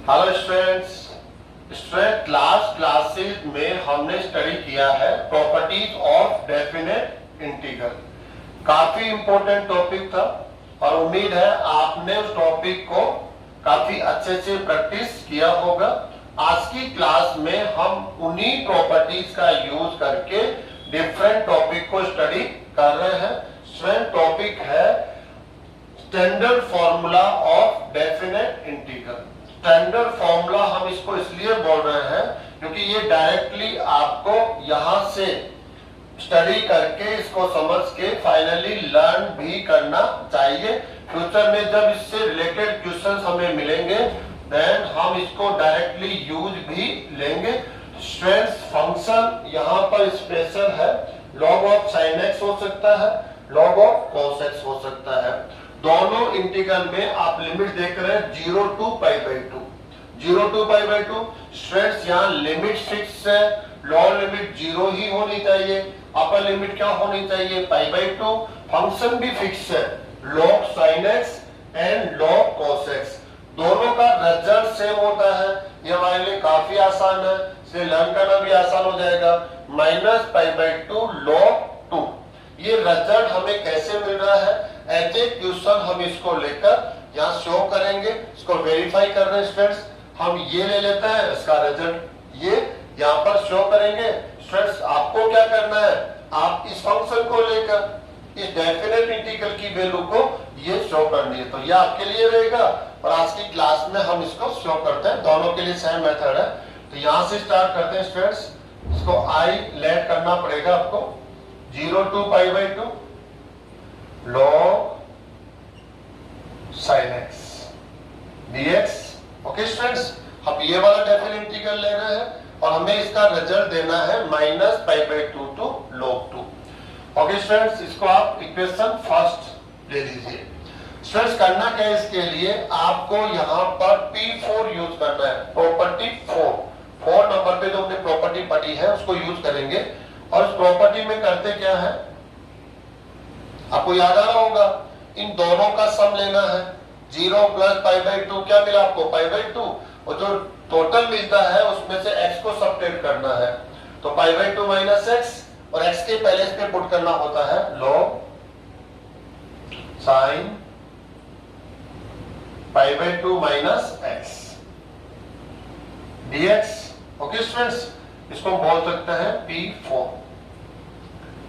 Hello students. Classes में हमने study किया है प्रॉपर्टीज ऑफ डेफिनेट इंटीग्रल। काफी इंपॉर्टेंट टॉपिक था और उम्मीद है आपने उस टॉपिक को काफी अच्छे से प्रैक्टिस किया होगा। आज की क्लास में हम उन्हीं प्रॉपर्टीज का यूज करके डिफरेंट टॉपिक को स्टडी कर रहे हैं। स्टूडेंट टॉपिक है standard formula of definite integral. Standard formula हम इसको इसलिए बोल रहे हैं क्योंकि ये डायरेक्टली आपको यहां से स्टडी करके इसको समझ के फाइनली लर्न भी करना चाहिए। फ्यूचर में जब इससे रिलेटेड क्वेश्चंस हमें मिलेंगे देन हम इसको डायरेक्टली यूज भी लेंगे। स्ट्रेंथ फंक्शन यहाँ पर स्पेशल है, log ऑफ sin x हो सकता है, log ऑफ cos x हो सकता है। दोनों इंटीग्रल में आप लिमिट देख रहे हैं 0 to π/2, 0 to π/2। स्ट्रेंथ यहाँ लिमिट फिक्स है, लोअर लिमिट 0 ही होनी चाहिए, अपर लिमिट क्या होनी चाहिए π/2। फंक्शन भी फिक्स है, log sin x and log cos x। दोनों का रिजल्ट सेम होता है। ये हमारे लिए काफी आसान है, इसे लर्न करना भी आसान हो जाएगा। -π/2 log 2। ये रिजल्ट हमें कैसे मिल रहा है, एज ए क्वेश्चन हम इसको लेकर यहाँ शो करेंगे, इसको वेरीफाई कर रहे हैं स्टूडेंट्स। हम ये ले लेते हैं, इसका रिजल्ट ये यहाँ पर शो करेंगे। स्टूडेंट्स आपको क्या करना है, आप इस फंक्शन को लेकर इस डेफिनेट इंटीग्रल की वैल्यू को ये शो करनी है, तो ये आपके लिए रहेगा और आज की क्लास में हम इसको शो करते हैं। दोनों के लिए सेम मेथड है, तो यहाँ से स्टार्ट करते हैं स्टूडेंट्स। इसको आई लेट करना पड़ेगा आपको। 0 to π/2 log sin x dx। Okay students, हम ये वाला डेफिनेट इंटीग्रल ले रहे हैं और हमें इसका रिजल्ट देना है -π/2 to log 2। ओके स्टूडेंट्स, इसको आप इक्वेशन फर्स्ट ले लीजिए। स्टूडेंट्स करना क्या है, इसके लिए आपको यहाँ पर P4 यूज करना है, प्रॉपर्टी 4 नंबर पे जो हमने प्रॉपर्टी पढ़ी है उसको यूज करेंगे। और इस प्रॉपर्टी में करते क्या है, आपको याद आ रहा होगा, इन दोनों का सम लेना है। 0 + π/2 क्या मिला आपको π/2, और जो टोटल मिलता है उसमें से x को सब्ट्रैक्ट करना है, तो π/2 - x, और x के पहले इस पे पुट करना होता है log sin π/2 - x dx। Okay students, इसको हम बोल सकते हैं P4।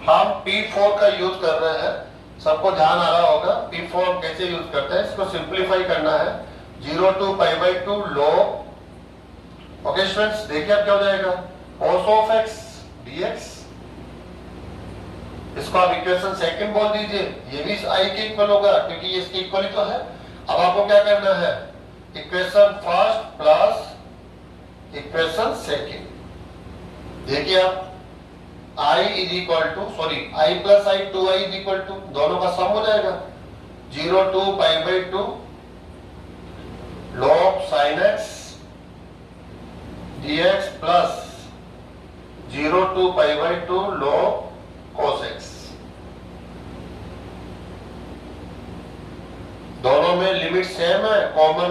हम P4 का यूज कर रहे हैं, सबको ध्यान आ रहा होगा P4 हम कैसे यूज करते हैं। इसको सिंप्लीफाई करना है, 0 to π/2 log। ओके स्टूडेंट्स, देखिए अब क्या हो जाएगा, cos of x dx। इसको आप इक्वेशन सेकंड बोल दीजिए, ये भी i के इक्वल होगा क्योंकि ये इसके इक्वल ही तो है। अब आपको क्या करना है, equation first plus equation second. देखिए आप i + i 2i दोनों का सम हो जाएगा। 0 to π/2 log sin x dx plus 0 to π/2 log cos x। दोनों में लिमिट सेम है, कॉमन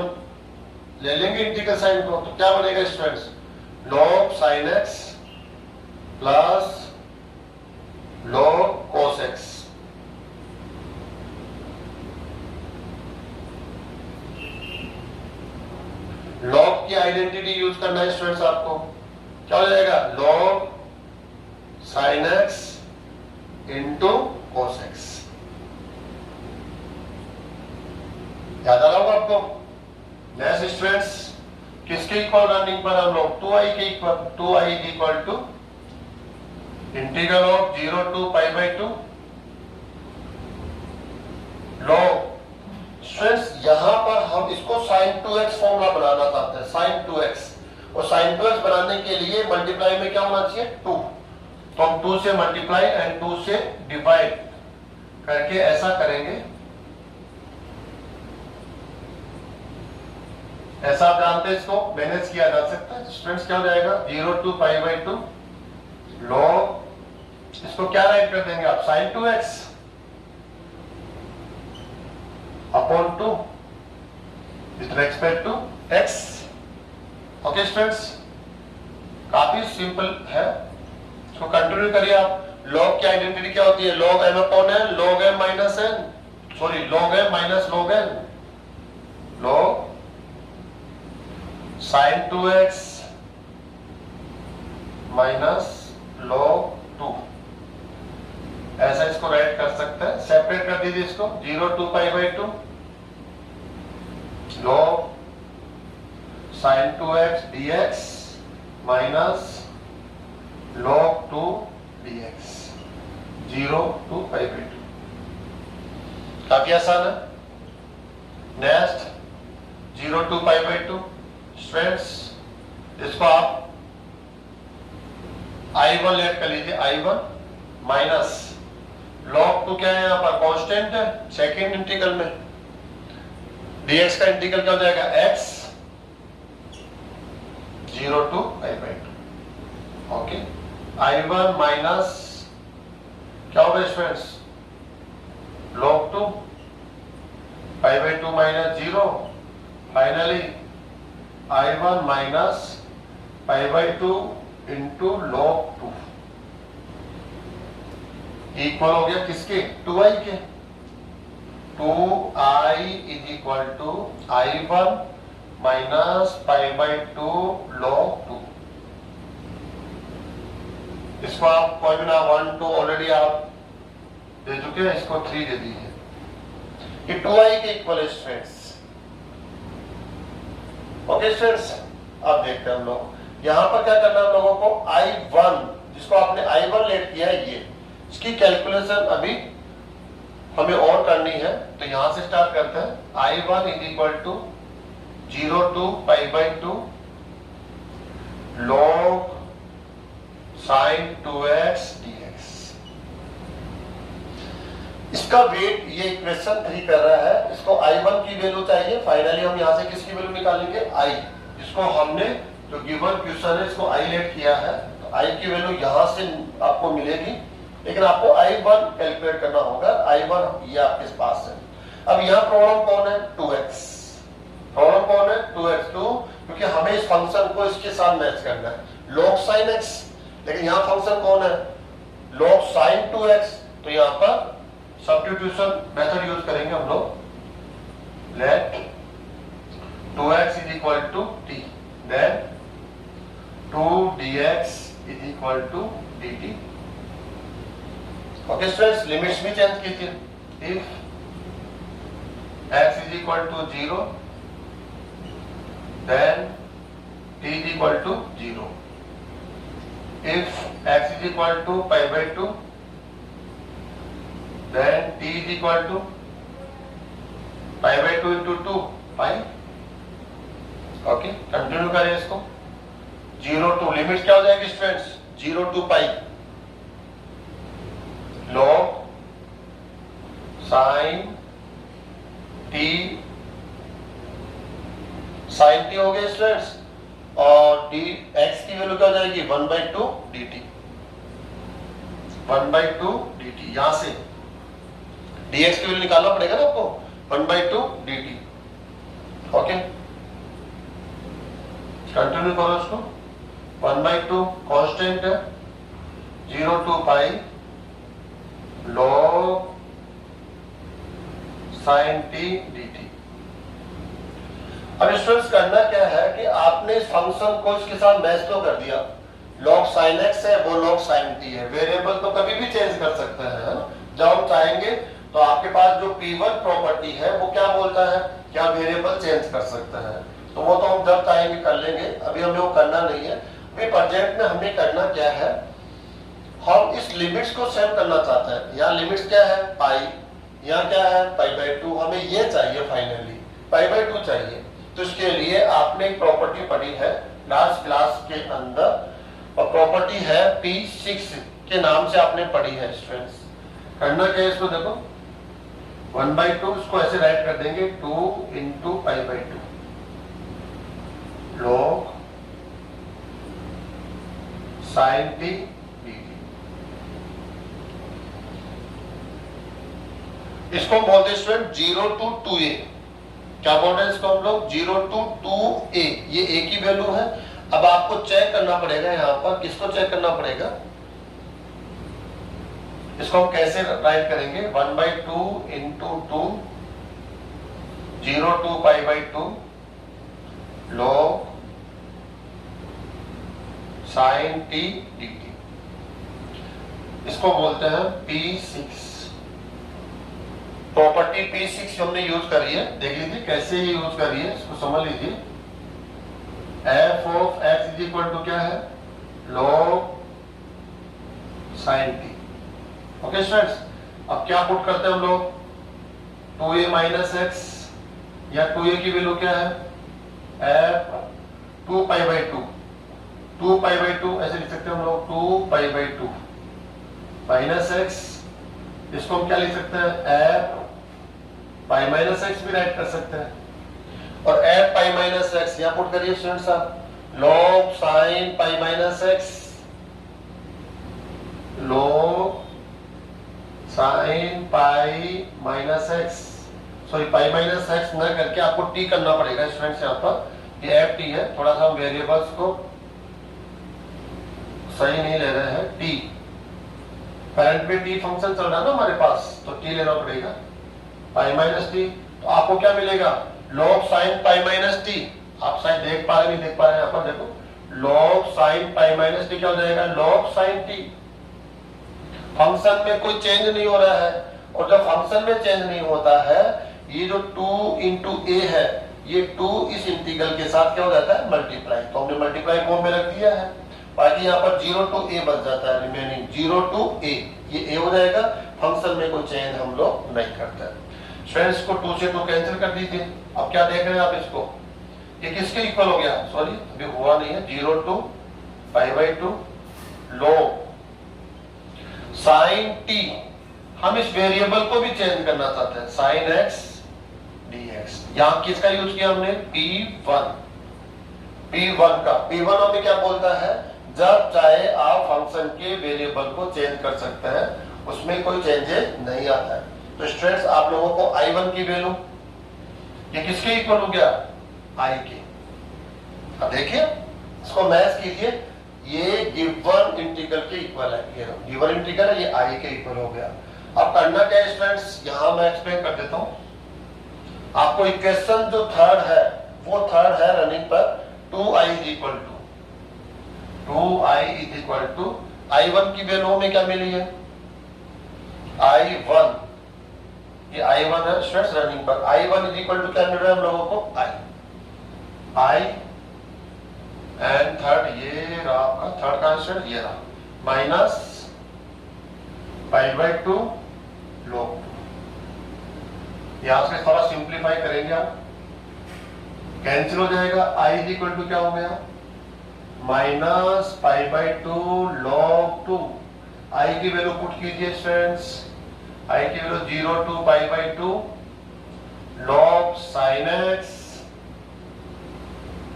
ले लेंगे इंटीग्रल साइन को, तो क्या बनेगा students, log sin x plus log cos x। log की आइडेंटिटी यूज करना है स्टूडेंट्स आपको, क्या हो जाएगा log sin x into cos x। याद आ रहा होगा आपको। नेक्स्ट स्टूडेंट्स, किसके इक्वल रनिंग पर हम लोग 2i के equal, 2i = integral of 0 to π/2 log। Students यहाँ पर हम इसको sin 2x फॉर्मूला बनाना चाहते हैं, sin 2x, और sin 2x बनाने के लिए मल्टीप्लाई में क्या होना चाहिए 2, तो हम 2 से मल्टीप्लाई एंड 2 से डिवाइड करके ऐसा करेंगे। ऐसा आप जानते हैं, इसको मैनेज किया जा सकता है। स्टूडेंट्स क्या हो जाएगा, 0 to π/2 log, इसको क्या राइट कर देंगे आप, sin 2x upon 2 with respect to x okay students, काफी सिंपल है, इसको कंटिन्यू करिए आप। लॉग की आइडेंटिटी क्या होती है? Log m upon n, log m minus n, sorry log m minus log n, log sine 2x minus log 2, ऐसा इसको राइट कर सकते हैं। सेपरेट कर दीजिए इसको, 0 to pi by 2 log sine 2x dx minus log 2 dx, 0 to pi by 2। काफी आसान है। Next 0 to pi by 2, students इसको आप I1 लेट कर लीजिए, I1 माइनस log 2 क्या है यहाँ पर? कांस्टेंट है सेकेंड इंटीग्रल में, dx का इंटीग्रल क्या हो जाएगा? x 0 to pi by 2। Okay, I1 minus क्या होगा students? log 2 pi by 2 minus 0, finally I1 minus pi by 2 into log 2 equal हो गया किसके? 2i के। 2i is equal to I1 minus pi by 2 log 2। इसको आप कोई भी ना 1 2 ऑलरेडी आप दे चुके हैं, इसको 3 दे दीजिए। ये 2i के इक्वल है स्टूडेंट्स। ओके स्टूडेंट्स, अब देखते हैं हम लोग यहां पर क्या करना है हम लोगों को। I1 जिसको आपने I1 लेट किया है, ये इसकी कैलकुलेशन अभी हमें और करनी है, तो यहां से स्टार्ट करते हैं। I1 is equal to 0 to pi by 2 log sin 2x dx। इसका वेट ये इक्वेशन 3 कर रहा है, इसको I1 की वैल्यू चाहिए। फाइनली हम यहां से किसकी वैल्यू निकालेंगे? I, जिसको हमने जो गिवन क्वेश्चन है इसको I लेट किया है, तो I की वैल्यू यहां से आपको मिलेगी, लेकिन आपको I1 कैलकुलेट करना होगा। I1 ये आपके पास है। अब यहाँ प्रॉब्लम कौन है? 2x। प्रॉब्लम कौन है? 2x2, क्योंकि हमें इस फंक्शन को इसके साथ मैच करना है, log sin x। लेकिन यहाँ फंक्शन कौन है? log sin 2x। तो यहाँ पर सब्स्टिट्यूशन मेथड यूज करेंगे हम लोग। Let 2x is equal to t, then 2 dx is equal to dt। Okay students, limits भी चेंज कीजिए। If x is equal to 0 then t is equal to 0। If x is equal to pi by 2 then t is equal to pi by 2 into 2 pi. Okay, continue करें इसको। 0 to limit क्या हो जाएगी students? 0 to pi log sin t, sin t हो गया students, और dx की value क्या हो जाएगी? 1/2 dt, 1/2 dt। यहां से dx की वैल्यू निकालना पड़ेगा ना आपको, 1/2 dt। ओके, कंटिन्यू करो इसको। 1/2 कांस्टेंट है, 0 to pi log sin t dt। अब स्टूडेंट्स करना क्या है कि आपने इस फंक्शन को इसके साथ मैच तो कर दिया। log sin x है, वो log sin t है। वेरिएबल तो कभी भी चेंज कर सकते हैं, है ना? जब हम चाहेंगे तो आपके पास जो P1 प्रॉपर्टी है वो क्या बोलता है, क्या वेरिएबल चेंज कर सकते हैं, तो वो तो हम जब चाहेंगे कर लेंगे, अभी हमें वो करना नहीं है। अभी प्रोजेक्ट में हमने करना क्या है, हम इस लिमिट्स को सेट करना चाहते हैं। यहाँ लिमिट्स क्या है? पाई, यहाँ क्या है? पाई बाई 2। हमें ये चाहिए, फाइनली पाई बाई 2 चाहिए। तो इसके लिए आपने एक प्रॉपर्टी पढ़ी है लास्ट क्लास के अंदर, और प्रॉपर्टी है P6 के नाम से आपने पढ़ी है स्टूडेंट्स। करना क्या है इसको देखो, 1/2 इसको ऐसे राइट कर देंगे, 2 into pi by 2 log sin t dt। इसको बोलते हैं स्टूडेंट 0 to 2a, क्या बोल रहे हैं इसको हम लोग 0 to 2a, ये a की वैल्यू है। अब आपको चेक करना पड़ेगा यहाँ पर, किसको चेक करना पड़ेगा, इसको हम कैसे राइट करेंगे, 1/2 into 2 0 to π/2 log sin t dt, इसको बोलते हैं P6। प्रॉपर्टी P6 हमने यूज करी है, देख लीजिए कैसे ये यूज करी है, इसको समझ लीजिए। f of x is equal to क्या है, log sin t। Okay students, अब क्या पुट करते हैं हम लोग, 2a माइनस एक्स, या 2a की वैल्यू क्या है, f 2π/2, 2π/2 ऐसे लिख सकते हैं हम लोग, 2π/2 माइनस एक्स, इसको हम क्या लिख सकते हैं, f पाई माइनस एक्स भी राइट कर सकते हैं, और f पाई माइनस एक्स यहां पुट करिए स्टूडेंट्स आप, log sin pi minus x, log sin pi minus x, sorry pi minus x न करके आपको t करना पड़ेगा स्टूडेंट्स, यहाँ पर ये ft है, थोड़ा सा हम वेरिएबल्स को सही नहीं ले रहे हैं, t करंट में t फंक्शन चल रहा है ना हमारे पास, तो t लेना पड़ेगा, पाई माइनस टी, तो आपको क्या मिलेगा, log sin pi minus T, आप शायद देख पा रहे नहीं देख पा रहे हैं, यहाँ पर देखो log sin pi minus T क्या हो जाएगा, log sin t। फंक्शन में कोई चेंज नहीं हो रहा है, और जब फंक्शन में चेंज नहीं होता है, ये जो 2 into a है, ये 2 इस इंटीग्रल के साथ क्या हो जाता है, मल्टीप्लाई, तो हमने मल्टीप्लाई फॉर्म में रख दिया है, बाकी यहाँ पर 0 to a बच जाता है, रिमेनिंग 0 to a, ये a हो जाएगा, फंक्शन में कोई चेंज हम लोग नहीं करते। स्टूडेंट्स को 2 से 2 कैंसिल कर दीजिए। अब क्या देख रहे हैं आप इसको, ये किसके इक्वल हो गया, सॉरी अभी हुआ नहीं है, 0 to π/2 log sin t, हम इस वेरिएबल को भी चेंज करना चाहते हैं, sin x dx, यहां किसका यूज किया हमने, P1 का, P1 हमें क्या बोलता है, जब चाहे आप फंक्शन के वेरिएबल को चेंज कर सकते हैं, उसमें कोई चेंजेस नहीं आता है। तो स्टूडेंट्स आप लोगों को I1 की वैल्यू ये किसके इक्वल हो गया, I के। अब देखिए इसको मैच कीजिए, ये गिवन इंटीग्रल के इक्वल है, ये गिवन इंटीग्रल है, ये I के इक्वल हो गया। अब करना क्या है स्टूडेंट्स, यहां मैं एक्सप्लेन कर देता हूं आपको। इक्वेशन जो थर्ड है, वो थर्ड है रनिंग पर 2i is equal to, 2i is equal to I1 की वैल्यू में क्या मिली है, I1, ये I1 है स्टूडेंट्स रनिंग पर, I1 is equal to क्या मिल रहा है हम लोगों को, I एंड थर्ड ये रहा आपका, थर्ड का आंसर ये रहा, माइनस π/2 log 2, यहां से थोड़ा सिंप्लीफाई करेंगे आप, कैंसिल हो जाएगा, I इज इक्वल टू क्या हो गया, माइनस π/2 log 2, I की वैल्यू पुट कीजिए स्टूडेंट्स, I की value 0 to π/2 log sin x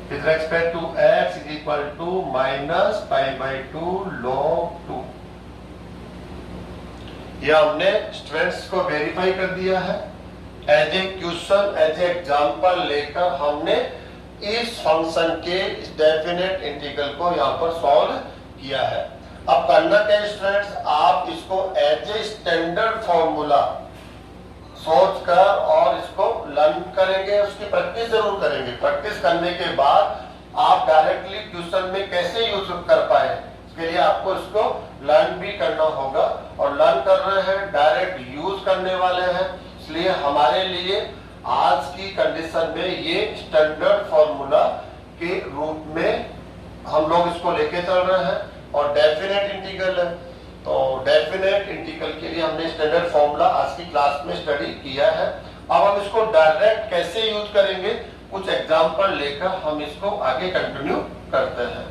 with respect to x is equal to minus π/2 log 2। यह हमने स्टूडेंट्स को वेरीफाई कर दिया है, as a question as a example लेकर हमने इस फंक्शन के डेफिनेट इंटीग्रल को यहाँ पर सॉल्व किया है। अब करना क्या स्टूडेंट्स, आप इसको एज ए स्टैंडर्ड फॉर्मूला सोचकर और इसको लर्न करेंगे, उसकी प्रैक्टिस जरूर करेंगे। प्रैक्टिस करने के बाद आप डायरेक्टली क्वेश्चन में कैसे यूज कर पाए, इसके लिए आपको इसको लर्न भी करना होगा, और लर्न कर रहे हैं डायरेक्ट यूज करने वाले हैं, इसलिए हमारे लिए आज की कंडीशन में ये स्टैंडर्ड फॉर्मूला के रूप में हम लोग इसको लेके चल रहे हैं, और डेफिनेट इंटीग्रल है, तो डेफिनेट इंटीग्रल के लिए हमने स्टैंडर्ड फॉर्मूला आज की क्लास में स्टडी किया है। अब हम इसको डायरेक्ट कैसे यूज करेंगे, कुछ एग्जांपल लेकर हम इसको आगे कंटिन्यू करते हैं।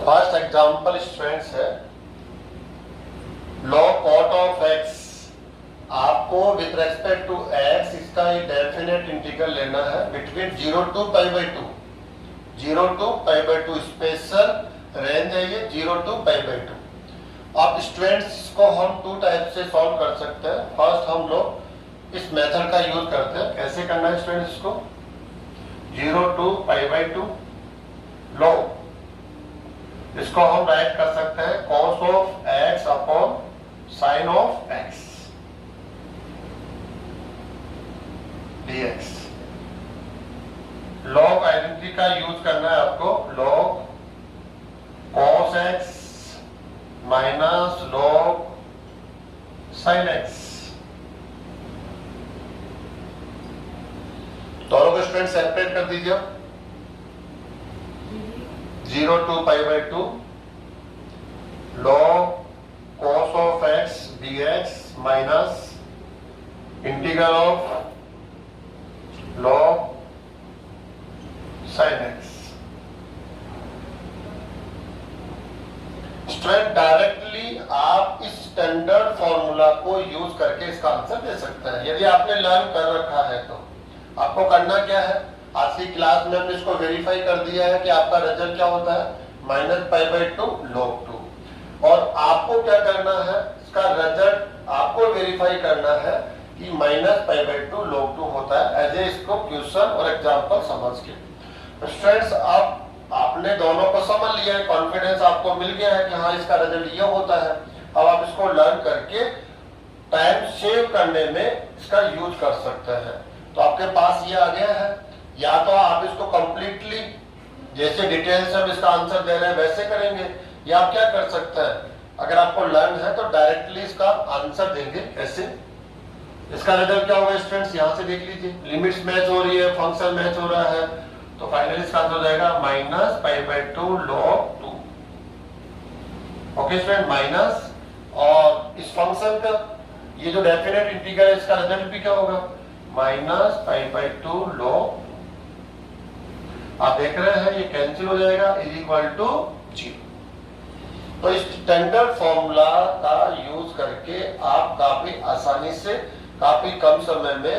फर्स्ट एग्जांपल स्टूडेंट्स है log cot of x, आपको विथ रेस्पेक्ट टू x इसका एक डेफिनेट इंटीग्रल लेना है between 0 to π/2, 0 to π/2 special range है ये 0 to π/2। अब स्टूडेंट्स को हम 2 टाइप से सॉल्व कर सकते हैं। फर्स्ट हम लोग इस मेथड का यूज करते हैं। कैसे करना है स्टूडेंट्स इसको? 0 to π/2 log, इसको हम राइट कर सकते हैं cos of x upon sine of x dx। Log identity का यूज करना है आपको। Log cos x minus log sign x। दोनों को स्टूडेंट सेपरेट कर दीजिए। 0 to π/2 log cos of x dx minus integral of log sin x। Student directly आप इस स्टैंडर्ड फॉर्मूला को यूज करके इसका आंसर दे सकते हैं। यदि आपने लर्न कर रखा है तो आपको करना क्या है? आज की क्लास में हमने इसको वेरीफाई कर दिया है कि आपका रिजल्ट क्या होता है, -π/2 log 2। और आपको क्या करना है, इसका रिजल्ट आपको वेरीफाई करना है कि -π/2 log 2 होता है। एज ए इसको क्वेश्चन और एग्जाम्पल समझ के स्टूडेंट्स आप आपने दोनों को समझ लिया है, कॉन्फिडेंस आपको मिल गया है कि हाँ इसका रिजल्ट ये होता है। अब आप इसको लर्न करके टाइम सेव करने में इसका यूज कर सकते हैं। तो आपके पास ये आ गया है। या तो आप इसको कंप्लीटली जैसे डिटेल से हम इसका आंसर दे रहे हैं वैसे करेंगे, या आप क्या कर सकते हैं, अगर आपको लर्न है तो डायरेक्टली इसका आंसर देंगे। कैसे? इसका रिजल्ट क्या होगा स्टूडेंट्स, यहाँ से देख लीजिए। लिमिट्स मैच हो रही है, फंक्शन मैच हो रहा है, तो फाइनली इसका आंसर हो जाएगा -π/2 log 2। ओके स्टूडेंट, माइनस और इस फंक्शन का ये जो डेफिनेट इंटीग्रल है इसका रिजल्ट भी क्या होगा, -π/2 log। आप देख रहे हैं ये कैंसिल हो जाएगा, = 0। तो इस स्टैंडर्ड फॉर्मूला का यूज करके आप काफी आसानी से काफी कम समय में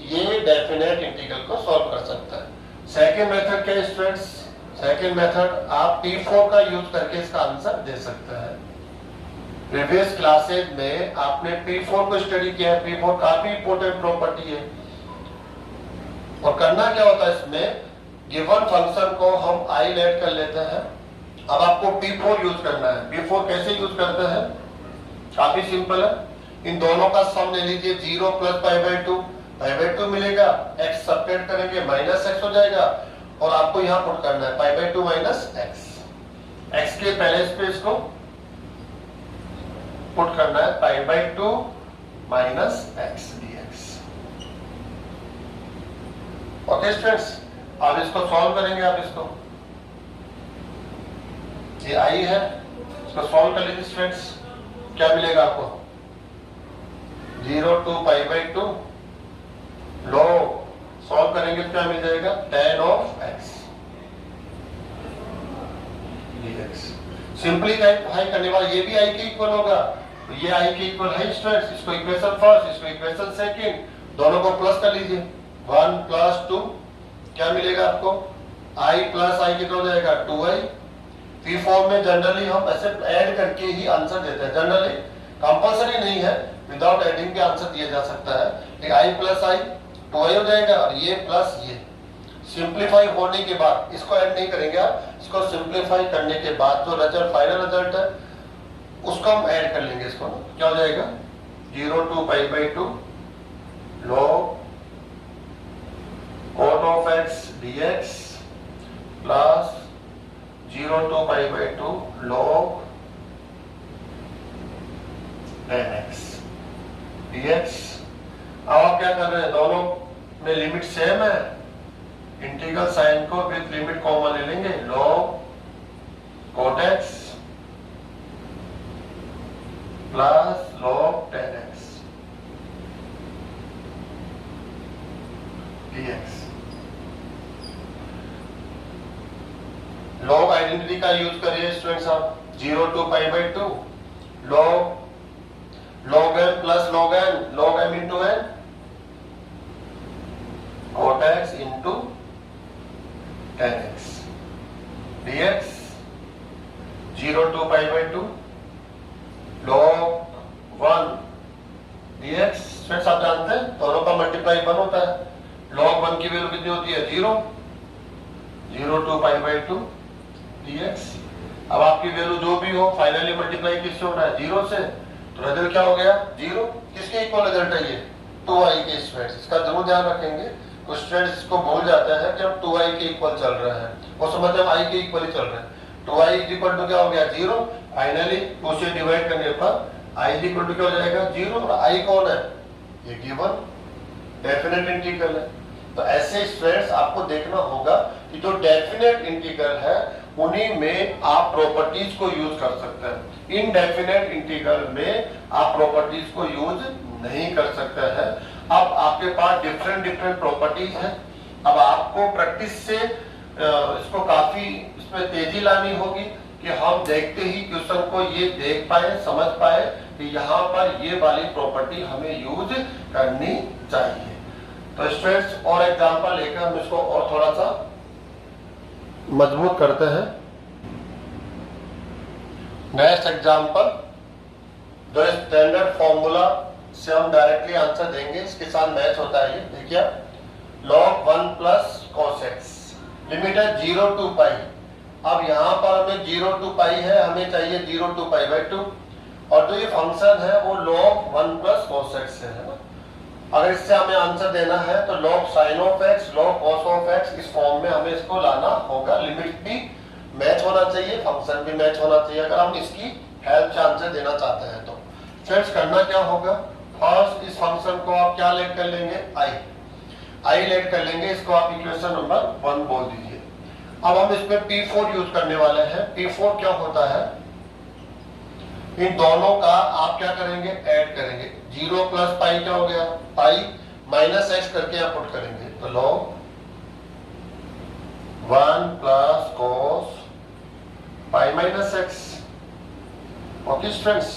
ये डेफिनेट इंटीग्रल को सॉल्व कर सकते हैं। सेकेंड मेथड क्या है स्टूडेंट्स? सेकेंड मेथड आप P4 का यूज करके इसका आंसर दे सकते हैं। प्रीवियस क्लासेज में आपने P4 को स्टडी किया है। P4 काफी इंपोर्टेंट प्रॉपर्टी है। और करना क्या होता है इसमें, गिवन फंक्शन को हम i लेट कर लेते हैं। अब आपको P4 यूज करना है। P4 कैसे यूज करते हैं? काफी सिंपल है। इन दोनों का सम ले लीजिए, 0 + π/2 मिलेगा, x सब्ट्रैक्ट करेंगे -x हो जाएगा, और आपको यहाँ पुट करना है π/2 - x। x के पहले स्पेस को पुट करना है π/2 - x dx। ओके स्टूडेंट्स, अब इसको सॉल्व करेंगे। आप इसको, ये आई है, इसको सॉल्व कर लीजिए स्टूडेंट्स। क्या मिलेगा आपको? 0 to π/2 log, सॉल्व करेंगे तो क्या मिल जाएगा, tan of x dx। Simplify करने वाला ये भी i के इक्वल होगा, तो ये i के इक्वल है स्टूडेंट्स। इसको इक्वेशन फर्स्ट, इसको इक्वेशन सेकंड, दोनों को प्लस कर लीजिए। 1 + 2 क्या मिलेगा आपको, i + i कितना हो जाएगा, 2i। P4 में जनरली हम ऐसे ऐड करके ही आंसर देते हैं। जनरली कंपल्सरी नहीं है, विदाउट एडिंग के आंसर दिया जा सकता है। i + i 2i हो जाएगा, और ये प्लस ये। सिंप्लीफाई होने के बाद इसको ऐड नहीं करेंगे आप, इसको सिंप्लीफाई करने के बाद जो रिजल्ट, फाइनल रिजल्ट है उसको हम ऐड कर लेंगे। इसको क्या हो जाएगा, 0 to π/2 log cot of x dx plus 0 to π/2 log tan x dx। अब आप क्या कर रहे हैं, दोनों में लिमिट सेम है, इंटीग्रल साइन को विद लिमिट कॉमन ले लेंगे। log cot x plus log tan x dx। log identity का यूज करिए स्टूडेंट्स आप। 0 to π/2 log m plus log n, log m into n, cot x into tan x dx। 0 to π/2 multiply किससे हो रहा है, 0 से, तो रिजल्ट क्या हो गया, 0। किसके इक्वल रिजल्ट है ये, 2i के स्टूडेंट्स। इसका जरूर ध्यान रखेंगे, कुछ स्टूडेंट्स इसको भूल जाते हैं कि हम 2i के इक्वल चल रहे हैं, वो समझते हैं i के इक्वल ही चल रहे हैं। 2i इक्वल टू क्या हो गया, 0। फाइनली 2 से डिवाइड करने पर i इक्वल टू क्या हो जाएगा, 0। और i कौन है, ये गिवन डेफिनेट इंटीग्रल है। तो ऐसे स्टूडेंट्स आपको देखना होगा कि जो डेफिनेट इंटीग्रल है उन्हीं में आप प्रॉपर्टीज को यूज कर सकते हैं। इनडेफिनेट इंटीग्रल में आप प्रॉपर्टीज को यूज नहीं कर सकते हैं। अब आपके पास डिफरेंट प्रॉपर्टीज हैं। अब आपको प्रैक्टिस से इसको काफी इसमें तेजी लानी होगी कि हम देखते ही क्वेश्चन को ये देख पाए, समझ पाए कि यहाँ पर ये वाली प्रॉपर्टी हमें यूज करनी चाहिए। तो स्टूडेंट्स और एग्जांपल लेकर हम इसको और थोड़ा सा मजबूत करते हैं। नेक्स्ट एग्जांपल, जो स्टैंडर्ड फॉर्मूला से हम डायरेक्टली आंसर देंगे, इसके साथ मैच होता है। ये देखिए, log 1 plus cos x, limit है 0 to पाई। अब यहाँ पर हमें 0 to पाई है, हमें चाहिए 0 to पाई बाई 2, और जो ये फंक्शन है वो log 1 प्लस cos x है ना। अगर इससे हमें आंसर देना है तो log sin of x, log cos of x, इस फॉर्म में हमें इसको लाना होगा। लिमिट भी मैच होना चाहिए, फंक्शन भी मैच होना चाहिए, अगर हम इसकी हेल्प से आंसर देना चाहते हैं तो। फ्रेंड्स करना क्या होगा, फर्स्ट इस फंक्शन को आप क्या लेट कर लेंगे, i लेट कर लेंगे, इसको आप इक्वेशन नंबर 1 बोल दीजिए। अब हम इसमें P4 यूज करने वाले हैं। P4 क्या होता है, इन दोनों का आप क्या करेंगे, ऐड करेंगे। 0 प्लस पाई क्या हो गया, पाई माइनस एक्स करके यहाँ पुट करेंगे, तो log 1 plus cos pi minus x. Okay students,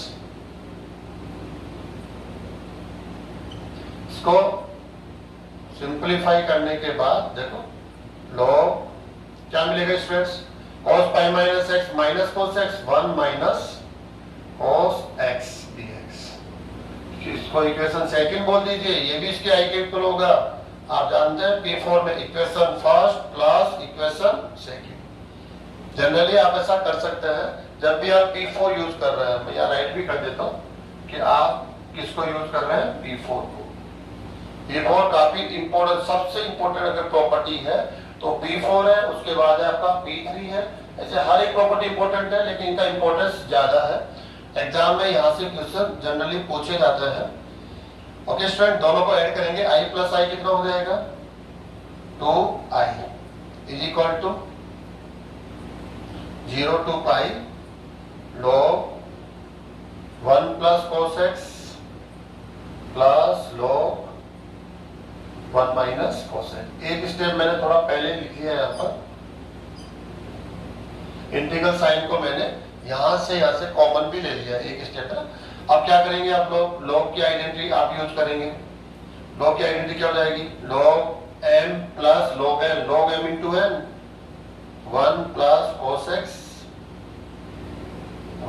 इसको सिंपलीफाई करने के बाद देखो log क्या मिलेगा students, cos pi minus x minus cos x, 1 minus cos x dx। इसको इक्वेशन सेकंड बोल दीजिए, ये भी इसके i के इक्वल होगा। आप जानते हैं P4 में equation first plus equation second. Generally आप ऐसा कर सकते हैं, जब भी आप P4 यूज कर रहे हैं, मैं यहाँ राइट भी कर देता हूँ कि आप किसको यूज कर रहे हैं, P4 को। P4 काफी इंपॉर्टेंट, सबसे इंपॉर्टेंट अगर प्रॉपर्टी है तो P4 है, उसके बाद है आपका P3 है। ऐसे हर एक प्रॉपर्टी इंपॉर्टेंट है, लेकिन इनका इंपॉर्टेंस ज्यादा है। एग्जाम में यहाँ से क्वेश्चन जनरली पूछे जाते हैं। ओके स्टूडेंट, दोनों को ऐड करेंगे, i प्लस i कितना हो जाएगा, 2i is equal to 0 to pi log 1 plus cos x plus log 1 minus cos x। एक स्टेप मैंने थोड़ा पहले लिख लिया है यहाँ पर, इंटीग्रल साइन को मैंने यहाँ से कॉमन भी ले लिया एक स्टेप है। अब क्या करेंगे आप लोग, log की आइडेंटिटी आप यूज करेंगे। log की आइडेंटिटी क्या हो जाएगी, log m plus log m, log m into m, 1 plus cos x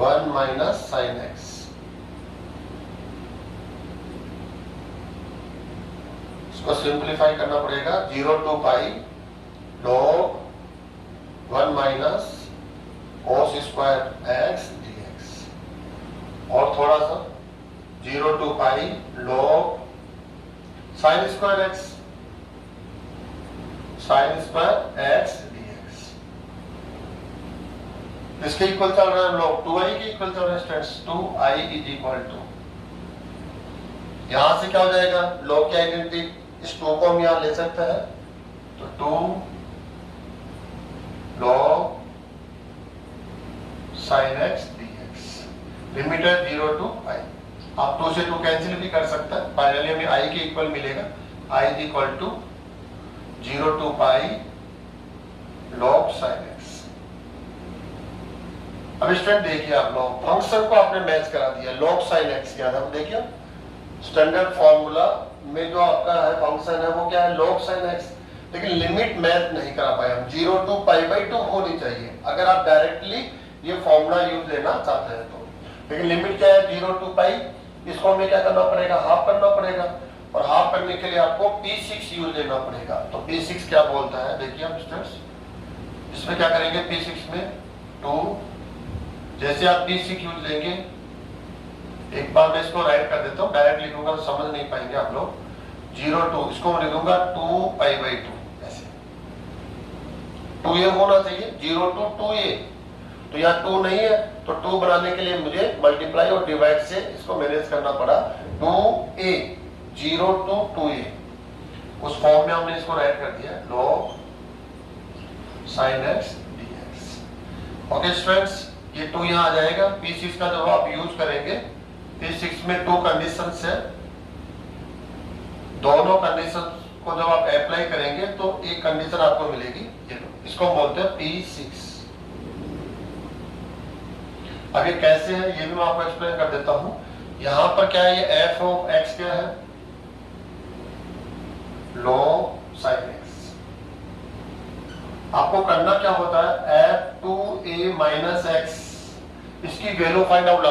1 minus sin x। इसको सिंप्लीफाई करना पड़ेगा, 0 to pi log 1 minus cos square x dx, और थोड़ा सा 0 to pi log sin square x dx। इसके equal चल रहा है log 2i के इक्वल चल रहा है students, 2i is equal to, यहां से क्या हो जाएगा, log की आइडेंटिटी, इस 2 को हम यहां ले सकते हैं, तो 2 log sin x dx। Limit है 0 to i। आप 2 से 2 कैंसिल भी कर सकते हैं, फाइनली हमें i के इक्वल मिलेगा, i is equal to 0 to pi log sin x। अब स्टूडेंट देखिए, आप लोग फंक्शन को आपने मैच करा दिया, log sin x क्या था, देखिए स्टैंडर्ड फॉर्मूला में जो आपका है फंक्शन है वो क्या है, log sin x, लेकिन लिमिट मैच नहीं करा पाए हम, 0 to पाई बाई 2 होनी चाहिए अगर आप डायरेक्टली ये फॉर्मूला यूज लेना चाहते हैं तो। लेकिन लिमिट क्या है, 0 to पाई, इसको हमें क्या करना पड़ेगा, हाफ करना पड़ेगा, और हाफ करने के लिए आपको P6 यूज लेना पड़ेगा। तो P6 क्या बोलता है, देखिए आप स्टूडेंट्स, इसमें क्या करेंगे, P6 में 2 जैसे आप PCQ लेंगे, एक बार मैं इसको राइट कर देता हूँ, डायरेक्ट लिखूंगा तो समझ नहीं पाएंगे आप लोग। 0 2 इसको मैं लिखूंगा 2π/2, ऐसे 2a होना चाहिए, 0 to 2a। तो यहाँ 2 नहीं है तो 2 बनाने के लिए मुझे मल्टीप्लाई और डिवाइड से इसको मैनेज करना पड़ा। 2a 0 to 2a, उस फॉर्म में हमने इसको राइट कर दिया, log sin x dx। Okay students, ये 2 यहाँ आ जाएगा। P6 का जब आप यूज करेंगे, P6 में 2 कंडीशन है, दोनों कंडीशन को जब आप अप्लाई करेंगे तो एक कंडीशन आपको मिलेगी, ये लो, इसको बोलते हैं P6। अब ये कैसे है ये भी मैं आपको एक्सप्लेन कर देता हूं। यहां पर क्या है, ये f ऑफ x क्या है, log sin x। आपको करना क्या होता है, f2a माइनस x, इसकी वैल्यू फाइंड आउट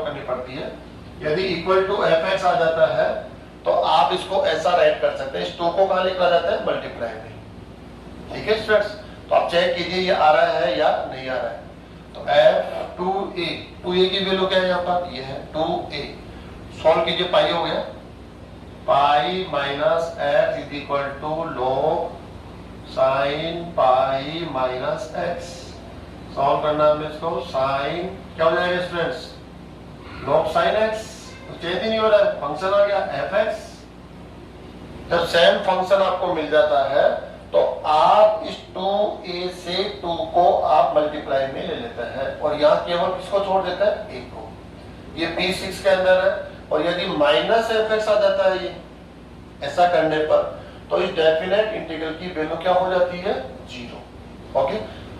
करनी पड़ती है। यदि इक्वल टू fx आ जाता है तो आप इसको ऐसा राइट कर सकते हैं, इस 2 को कहां लिखा जाता है, मल्टीप्लाई में। ठीक है स्टूडेंट्स, तो आप चेक कीजिए ये आ रहा है या नहीं आ रहा है। तो f2a, 2a की वैल्यू क्या है यहाँ पर, ये है 2a। सॉल्व कीजिए, पाई हो गया, pi minus x is equal to log sin pi minus x। Solve करना है इसको, साइन क्या हो जाएगा स्टूडेंट्स, log sin x, तो चेंज ही नहीं हो रहा है, फंक्शन आ गया fx। जब सेम फंक्शन आपको मिल जाता है तो आप इस 2a से 2 को आप मल्टीप्लाई में ले लेते हैं और यहाँ केवल किसको छोड़ देता है, 1 को। ये P6 के अंदर है। और यदि माइनस fx आ जाता है ये, ऐसा करने पर तो इस डेफिनेट इंटीग्रल की वैल्यू क्या हो जाती है, 0। ओके,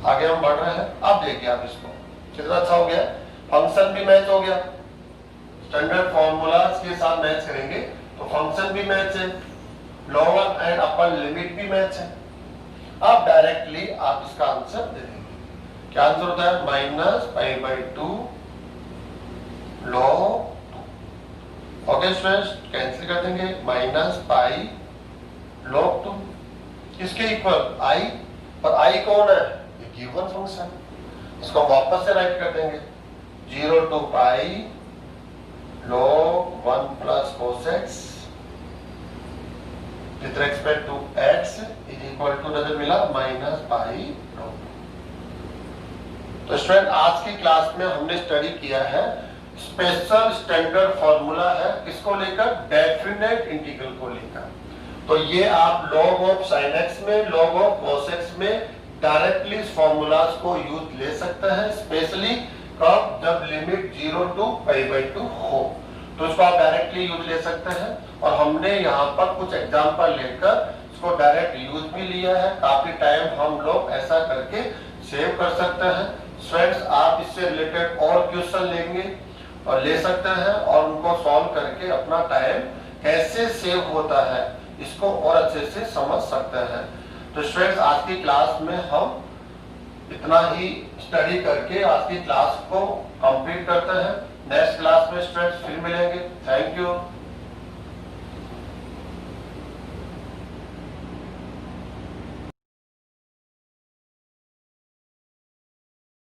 आगे हम बढ़ रहे हैं। अब देखिए आप इसको, कितना अच्छा हो गया, फंक्शन भी मैच हो गया, स्टैंडर्ड फॉर्मूलाज के साथ मैच करेंगे तो फंक्शन भी मैच है, लोअर एंड अपर लिमिट भी मैच है। अब डायरेक्टली आप इसका आंसर दे देंगे। क्या आंसर होता है, -π/2 log 2। ओके स्टूडेंट्स, कैंसिल कर देंगे, -π log 2 किसके इक्वल, i, और i कौन है, ये गिवन फंक्शन। इसको वापस से राइट कर देंगे, 0 to π log 1 plus cos x with respect to x is equal to नजर मिला -π log 2। तो स्टूडेंट आज की क्लास में हमने स्टडी किया है स्पेशल स्टैंडर्ड फॉर्मूला है, किसको लेकर, डेफिनेट इंटीग्रल को लेकर। तो ये आप log ऑफ sin x में, log ऑफ cos x में डायरेक्टली इस फॉर्मूलाज को यूज ले सकते हैं, स्पेशली कब, जब लिमिट 0 to π/2 हो तो इसको आप डायरेक्टली यूज ले सकते हैं। और हमने यहाँ पर कुछ एग्जांपल लेकर इसको डायरेक्ट यूज भी लिया है। काफी टाइम हम लोग ऐसा करके सेव कर सकते हैं। स्टूडेंट्स, आप इससे रिलेटेड और क्वेश्चन लेंगे और ले सकते हैं और उनको सॉल्व करके अपना टाइम कैसे सेव होता है इसको और अच्छे से समझ सकते हैं। तो स्टूडेंट्स, आज की क्लास में हम इतना ही स्टडी करके आज की क्लास को कंप्लीट करते हैं। नेक्स्ट क्लास में स्टूडेंट्स फिर मिलेंगे। Thank you.